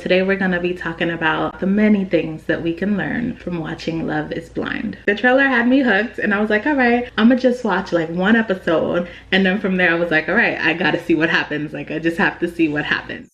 today we're gonna be talking about the many things that we can learn from watching Love is Blind. The trailer had me hooked and I was like, all right, I'm gonna just watch like one episode, and then from there I was like, all right, I gotta see what happens. Like, I just have to see what happens.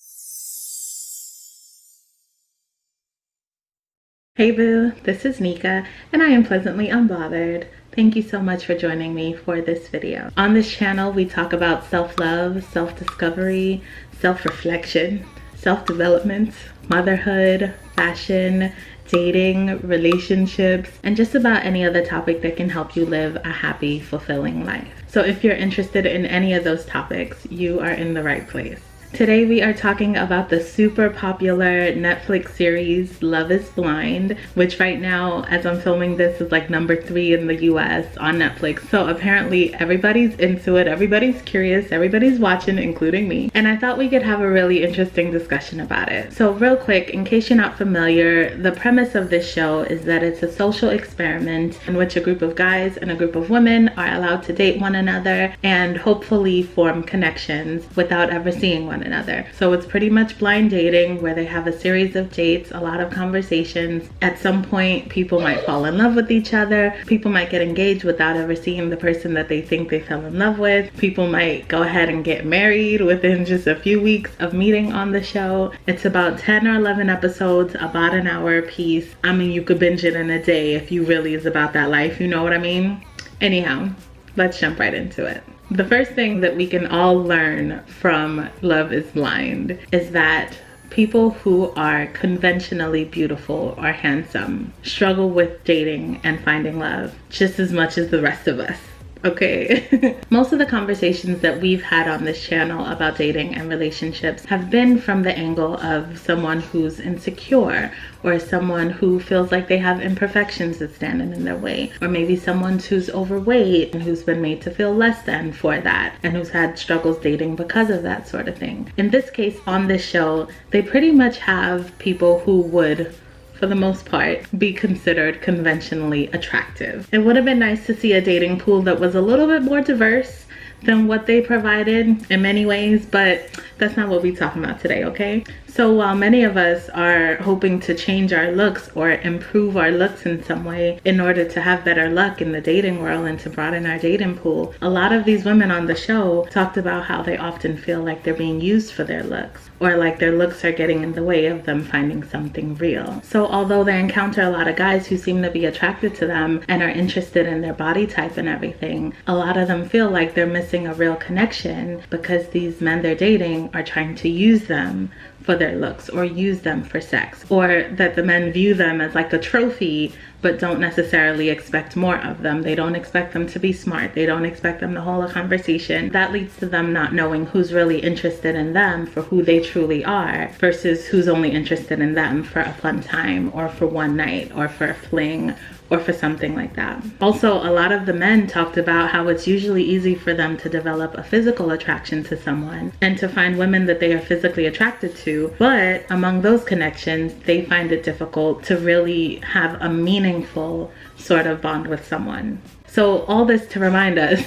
Hey boo, this is Nika and I am pleasantly unbothered. Thank you so much for joining me for this video. On this channel, we talk about self-love, self-discovery, self-reflection, self-development, motherhood, fashion, dating, relationships, and just about any other topic that can help you live a happy, fulfilling life. So if you're interested in any of those topics, you are in the right place. Today we are talking about the super popular Netflix series Love is Blind, which right now, as I'm filming this, is like #3 in the US on Netflix. So apparently everybody's into it, everybody's curious, everybody's watching, including me. And I thought we could have a really interesting discussion about it. So real quick, in case you're not familiar, the premise of this show is that it's a social experiment in which a group of guys and a group of women are allowed to date one another and hopefully form connections without ever seeing one another. So it's pretty much blind dating, where they have a series of dates, a lot of conversations. At some point, people might fall in love with each other. People might get engaged without ever seeing the person that they think they fell in love with. People might go ahead and get married within just a few weeks of meeting on the show. It's about 10 or 11 episodes, about an hour a piece. I mean, you could binge it in a day if you really is about that life, you know what I mean? Anyhow, let's jump right into it. The first thing that we can all learn from Love is Blind is that people who are conventionally beautiful or handsome struggle with dating and finding love just as much as the rest of us. Okay. Most of the conversations that we've had on this channel about dating and relationships have been from the angle of someone who's insecure, or someone who feels like they have imperfections that stand in their way, or maybe someone who's overweight and who's been made to feel less than for that and who's had struggles dating because of that sort of thing. In this case, on this show, they pretty much have people who would, for the most part, be considered conventionally attractive. It would have been nice to see a dating pool that was a little bit more diverse than what they provided in many ways, but that's not what we're talking about today, okay? So while many of us are hoping to change our looks or improve our looks in some way in order to have better luck in the dating world and to broaden our dating pool, a lot of these women on the show talked about how they often feel like they're being used for their looks, or like their looks are getting in the way of them finding something real. So although they encounter a lot of guys who seem to be attracted to them and are interested in their body type and everything, a lot of them feel like they're missing a real connection because these men they're dating are trying to use them for their looks or use them for sex, or that the men view them as like a trophy but don't necessarily expect more of them. They don't expect them to be smart. They don't expect them to hold a conversation. That leads to them not knowing who's really interested in them for who they truly are versus who's only interested in them for a fun time or for one night or for a fling or for something like that. Also, a lot of the men talked about how it's usually easy for them to develop a physical attraction to someone and to find women that they are physically attracted to, but among those connections, they find it difficult to really have a meaningful sort of bond with someone. So all this to remind us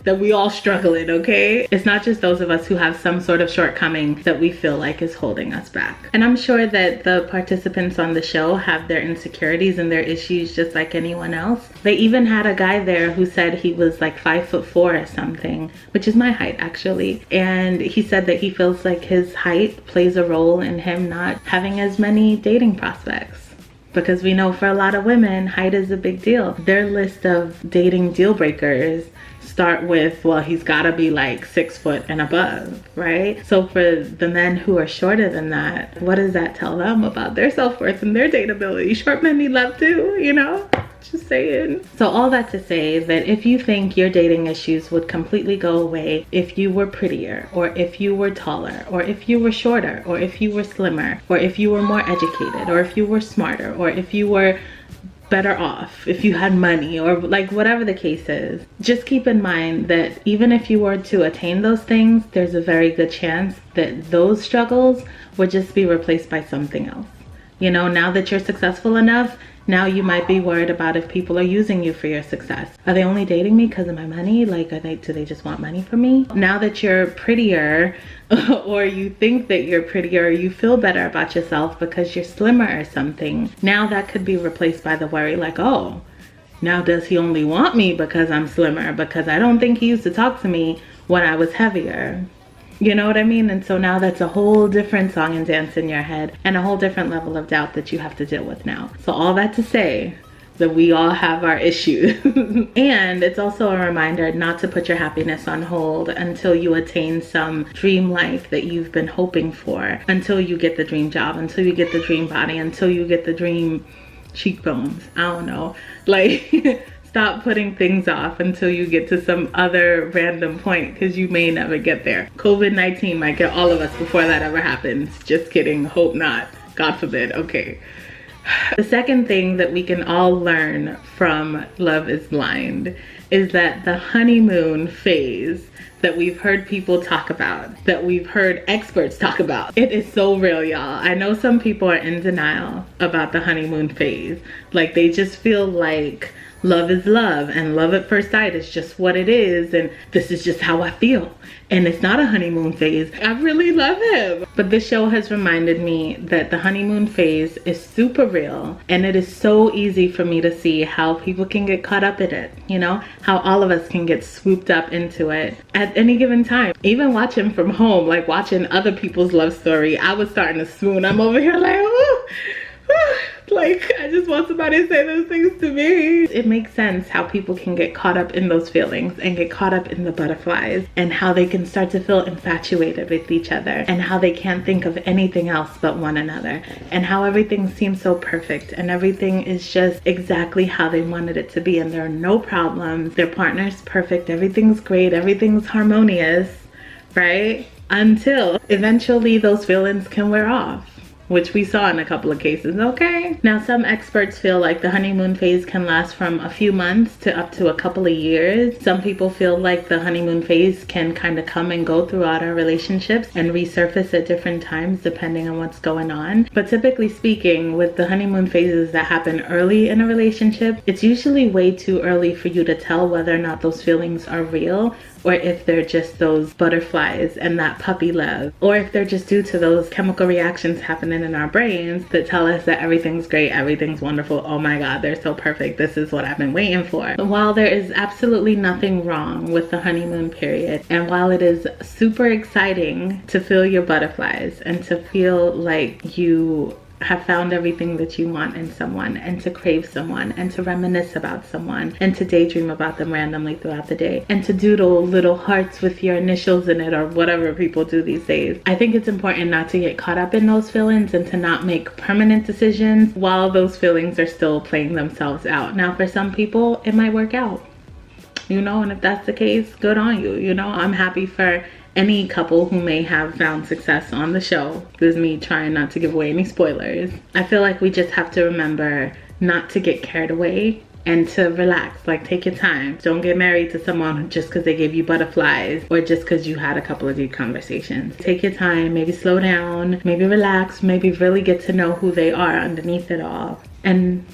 that we all struggle in, okay? It's not just those of us who have some sort of shortcoming that we feel like is holding us back. And I'm sure that the participants on the show have their insecurities and their issues just like anyone else. They even had a guy there who said he was like 5'4" or something, which is my height actually. And he said that he feels like his height plays a role in him not having as many dating prospects. Because we know for a lot of women, height is a big deal. Their list of dating deal breakers start with, well, he's gotta be like 6 foot and above, right? So for the men who are shorter than that, what does that tell them about their self-worth and their dateability? Short men need love too, you know? Just saying. So all that to say that if you think your dating issues would completely go away if you were prettier, or if you were taller, or if you were shorter, or if you were slimmer, or if you were more educated, or if you were smarter, or if you were better off, if you had money, or like whatever the case is, just keep in mind that even if you were to attain those things, there's a very good chance that those struggles would just be replaced by something else. You know, now that you're successful enough, Now you might be worried about if people are using you for your success. Are they only dating me because of my money? Like, do they just want money from me? Now that you're prettier, or you think that you're prettier, you feel better about yourself because you're slimmer or something. Now that could be replaced by the worry like, oh, now does he only want me because I'm slimmer? Because I don't think he used to talk to me when I was heavier. You know what I mean? And so now that's a whole different song and dance in your head, and a whole different level of doubt that you have to deal with now. So all that to say that we all have our issues. And it's also a reminder not to put your happiness on hold until you attain some dream life that you've been hoping for, until you get the dream job, until you get the dream body, until you get the dream cheekbones. I don't know. Like, stop putting things off until you get to some other random point, because you may never get there. COVID-19 might get all of us before that ever happens. Just kidding. Hope not. God forbid. Okay. The second thing that we can all learn from Love is Blind is that the honeymoon phase that we've heard people talk about, that we've heard experts talk about, it is so real, y'all. I know some people are in denial about the honeymoon phase. Like, they just feel like love is love and love at first sight is just what it is, and this is just how I feel, and it's not a honeymoon phase. I really love him. But this show has reminded me that the honeymoon phase is super real, and it is so easy for me to see how people can get caught up in it, you know, how all of us can get swooped up into it at any given time. Even watching from home, like watching other people's love story, I was starting to swoon. I'm over here like, oh, like, I just want somebody to say those things to me. It makes sense how people can get caught up in those feelings and get caught up in the butterflies, and how they can start to feel infatuated with each other, and how they can't think of anything else but one another, and how everything seems so perfect and everything is just exactly how they wanted it to be, and there are no problems. Their partner's perfect, everything's great, everything's harmonious, right? Until eventually those feelings can wear off, which we saw in a couple of cases, okay? Now, some experts feel like the honeymoon phase can last from a few months to up to a couple of years. Some people feel like the honeymoon phase can kind of come and go throughout our relationships and resurface at different times depending on what's going on. But typically speaking, with the honeymoon phases that happen early in a relationship, it's usually way too early for you to tell whether or not those feelings are real, or if they're just those butterflies and that puppy love, or if they're just due to those chemical reactions happening in our brains that tell us that everything's great, everything's wonderful, oh my God, they're so perfect, this is what I've been waiting for. While there is absolutely nothing wrong with the honeymoon period, and while it is super exciting to feel your butterflies and to feel like you have found everything that you want in someone, and to crave someone, and to reminisce about someone, and to daydream about them randomly throughout the day, and to doodle little hearts with your initials in it, or whatever people do these days. I think it's important not to get caught up in those feelings and to not make permanent decisions while those feelings are still playing themselves out. Now, for some people, it might work out, you know, and if that's the case, good on you. You know, I'm happy for any couple who may have found success on the show. This is me trying not to give away any spoilers. I feel like we just have to remember not to get carried away and to relax. Like, take your time. Don't get married to someone just because they gave you butterflies, or just because you had a couple of deep conversations. Take your time, maybe slow down, maybe relax, maybe really get to know who they are underneath it all. And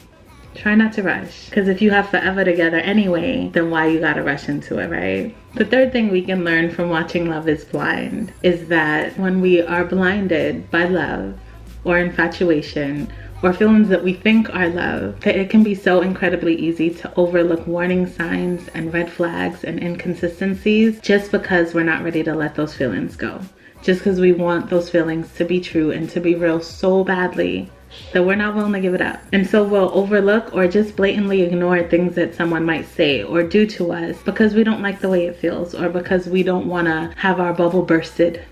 try not to rush, because if you have forever together anyway, then why you gotta rush into it, right? The third thing we can learn from watching Love is Blind is that when we are blinded by love or infatuation or feelings that we think are love, that it can be so incredibly easy to overlook warning signs and red flags and inconsistencies just because we're not ready to let those feelings go. Just because we want those feelings to be true and to be real so badly that we're not willing to give it up. And so we'll overlook or just blatantly ignore things that someone might say or do to us because we don't like the way it feels, or because we don't want to have our bubble bursted,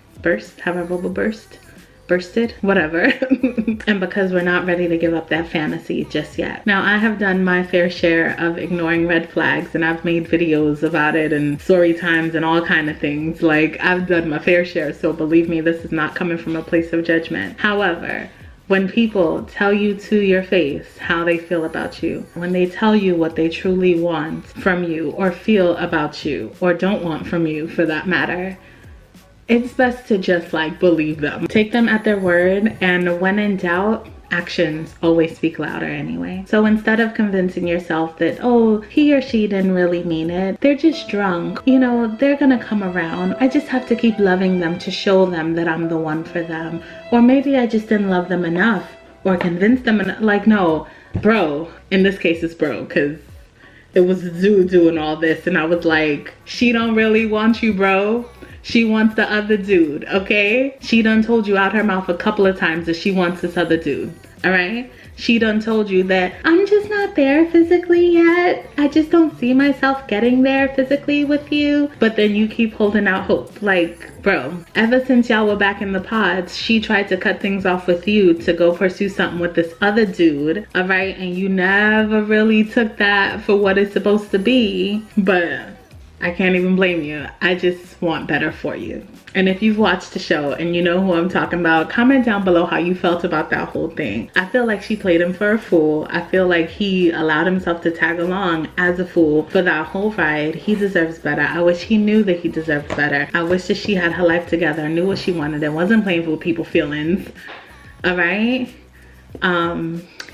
whatever. And because we're not ready to give up that fantasy just yet. Now, I have done my fair share of ignoring red flags, and I've made videos about it and story times and all kind of things. Like, I've done my fair share, so believe me, this is not coming from a place of judgment. However, when people tell you to your face how they feel about you, when they tell you what they truly want from you or feel about you or don't want from you for that matter, it's best to just like believe them. Take them at their word, and when in doubt, actions always speak louder anyway. So instead of convincing yourself that, oh, he or she didn't really mean it, they're just drunk, you know, they're gonna come around. I just have to keep loving them to show them that I'm the one for them. Or maybe I just didn't love them enough or convince them enough. Like, no, bro, in this case it's bro, because it was the dude doing all this, and I was like, she don't really want you, bro. She wants the other dude, okay? She done told you out her mouth a couple of times that she wants this other dude, all right? She done told you that I'm just not there physically yet. I just don't see myself getting there physically with you. But then you keep holding out hope. Like, bro, ever since y'all were back in the pods, she tried to cut things off with you to go pursue something with this other dude, all right? And you never really took that for what it's supposed to be. But I can't even blame you. I just want better for you. And if you've watched the show and you know who I'm talking about, comment down below how you felt about that whole thing. I feel like she played him for a fool. I feel like he allowed himself to tag along as a fool for that whole ride. He deserves better. I wish he knew that he deserved better. I wish that she had her life together, knew what she wanted, and wasn't playing with people's feelings. All right?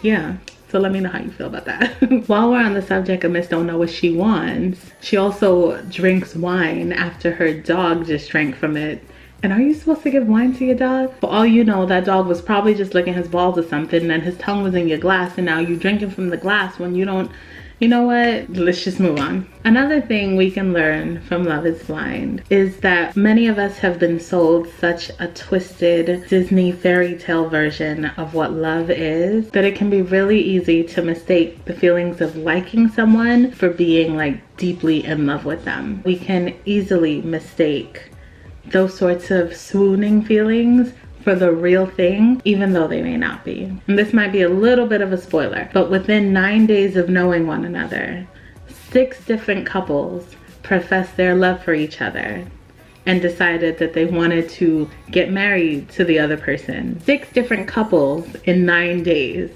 Yeah. So let me know how you feel about that. While we're on the subject of Miss Don't Know What She Wants, she also drinks wine after her dog just drank from it. And are you supposed to give wine to your dog? For all you know, that dog was probably just licking his balls or something, and his tongue was in your glass, and now you drinking from the glass when you don't. You know what? Let's just move on. Another thing we can learn from Love is Blind is that many of us have been sold such a twisted Disney fairy tale version of what love is that it can be really easy to mistake the feelings of liking someone for being like deeply in love with them. We can easily mistake those sorts of swooning feelings for the real thing, even though they may not be. And this might be a little bit of a spoiler, but within 9 days of knowing one another, 6 different couples professed their love for each other and decided that they wanted to get married to the other person. 6 different couples in 9 days.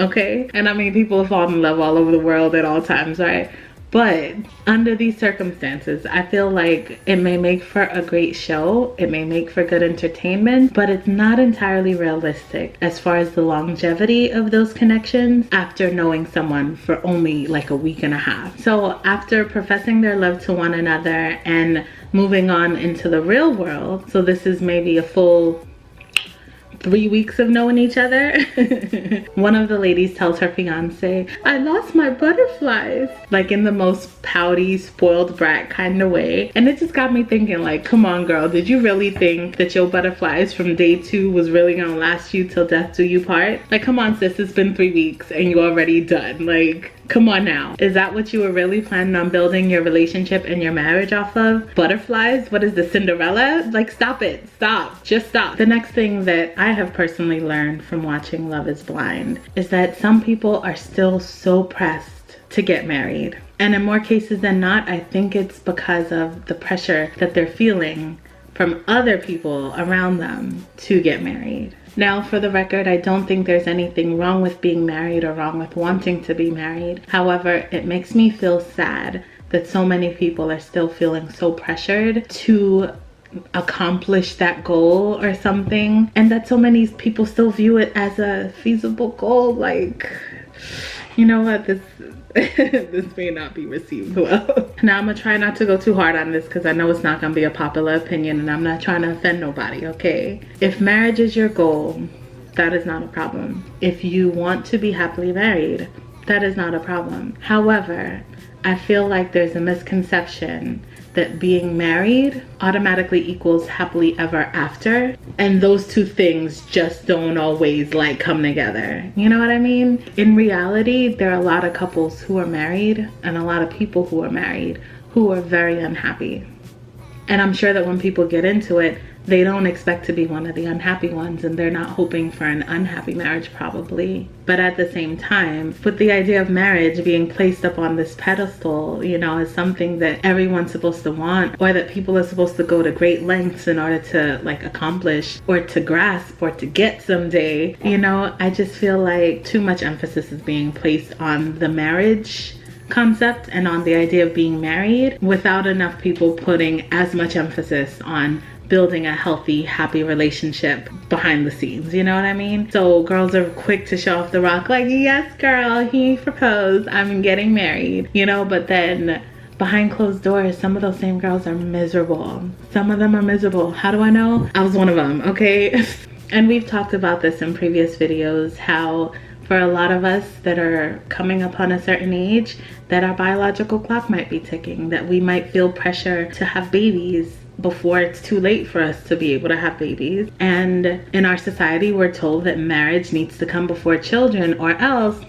Okay? And I mean, people fall in love all over the world at all times, right? But under these circumstances, I feel like it may make for a great show, it may make for good entertainment, but it's not entirely realistic as far as the longevity of those connections after knowing someone for only like a week and a half. So after professing their love to one another and moving on into the real world, so this is maybe a full 3 weeks of knowing each other, one of the ladies tells her fiance, I lost my butterflies, like in the most pouty, spoiled brat kind of way. And it just got me thinking, like, come on girl, did you really think that your butterflies from day 2 was really gonna last you till death do you part? Like, come on sis, it's been 3 weeks and you're already done. Like, come on now. Is that what you were really planning on building your relationship and your marriage off of? Butterflies? What is this, Cinderella? Like, stop it. Stop. Just stop. The next thing that I have personally learned from watching Love is Blind is that some people are still so pressed to get married. And in more cases than not, I think it's because of the pressure that they're feeling from other people around them to get married. Now, for the record, I don't think there's anything wrong with being married or wrong with wanting to be married. However, it makes me feel sad that so many people are still feeling so pressured to accomplish that goal or something, and that so many people still view it as a feasible goal. Like, you know what, this this may not be received well. Now I'm gonna try not to go too hard on this because I know it's not gonna be a popular opinion and I'm not trying to offend nobody, okay? If marriage is your goal, that is not a problem. If you want to be happily married, that is not a problem. However, I feel like there's a misconception that being married automatically equals happily ever after, and those two things just don't always like come together. You know what I mean? In reality, there are a lot of couples who are married and a lot of people who are married who are very unhappy. And I'm sure that when people get into it, they don't expect to be one of the unhappy ones, and they're not hoping for an unhappy marriage probably. But at the same time, with the idea of marriage being placed up on this pedestal, you know, as something that everyone's supposed to want, or that people are supposed to go to great lengths in order to like accomplish or to grasp or to get someday, you know, I just feel like too much emphasis is being placed on the marriage concept and on the idea of being married without enough people putting as much emphasis on building a healthy, happy relationship behind the scenes, you know what I mean? So girls are quick to show off the rock, like, yes girl, he proposed, I'm getting married, you know, but then behind closed doors, some of those same girls are miserable. Some of them are miserable. How do I know? I was one of them, okay? And we've talked about this in previous videos, how for a lot of us that are coming upon a certain age, that our biological clock might be ticking, that we might feel pressure to have babies before it's too late for us to be able to have babies. And in our society, we're told that marriage needs to come before children, or else,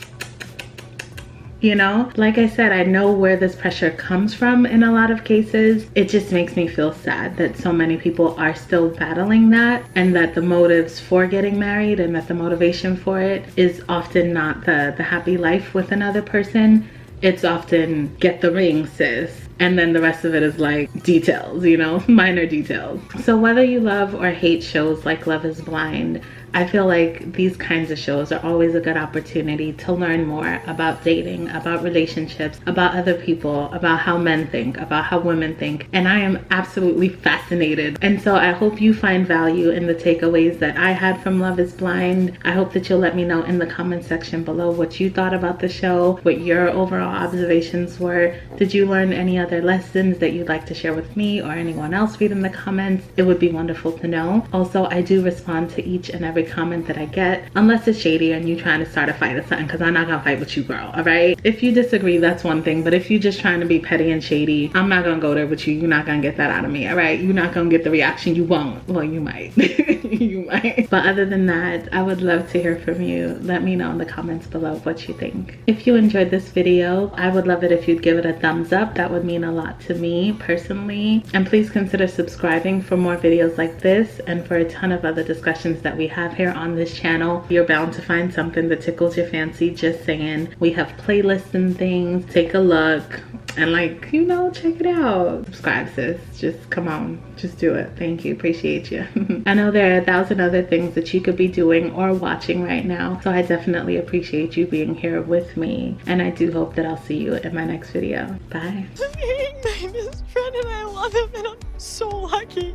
you know, like I said, I know where this pressure comes from in a lot of cases. It just makes me feel sad that so many people are still battling that, and that the motives for getting married and that the motivation for it is often not the happy life with another person. It's often get the ring, sis. And then the rest of it is like details, you know, minor details. So whether you love or hate shows like Love is Blind, I feel like these kinds of shows are always a good opportunity to learn more about dating, about relationships, about other people, about how men think, about how women think. And I am absolutely fascinated. And so I hope you find value in the takeaways that I had from Love is Blind. I hope that you'll let me know in the comment section below what you thought about the show, what your overall observations were. Did you learn any other lessons that you'd like to share with me or anyone else? Read in the comments. It would be wonderful to know. Also, I do respond to each and every comment that I get, unless it's shady and you trying to start a fight or something, because I'm not gonna fight with you, girl. All right, if you disagree, that's one thing, but if you're just trying to be petty and shady, I'm not gonna go there with you. You're not gonna get that out of me. All right, you're not gonna get the reaction you want. Well, you might. You might. But other than that, I would love to hear from you. Let me know in the comments below what you think. If you enjoyed this video, I would love it if you'd give it a thumbs up. That would mean a lot to me personally. And please consider subscribing for more videos like this and for a ton of other discussions that we have here on this channel. You're bound to find something that tickles your fancy, just saying. We have playlists and things. Take a look and, like, you know, check it out. Subscribe, sis. Just come on, just do it. Thank you, appreciate you. I know there are 1,000 other things that you could be doing or watching right now, so I definitely appreciate you being here with me, and I do hope that I'll see you in my next video. Bye. My best friend and I love him, and I'm so lucky.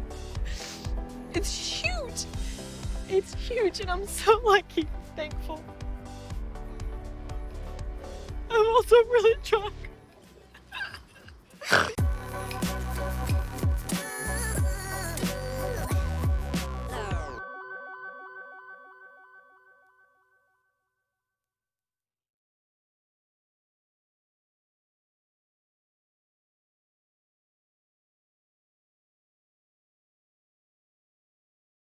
It's huge. It's huge, and I'm so lucky, thankful. I'm also really drunk.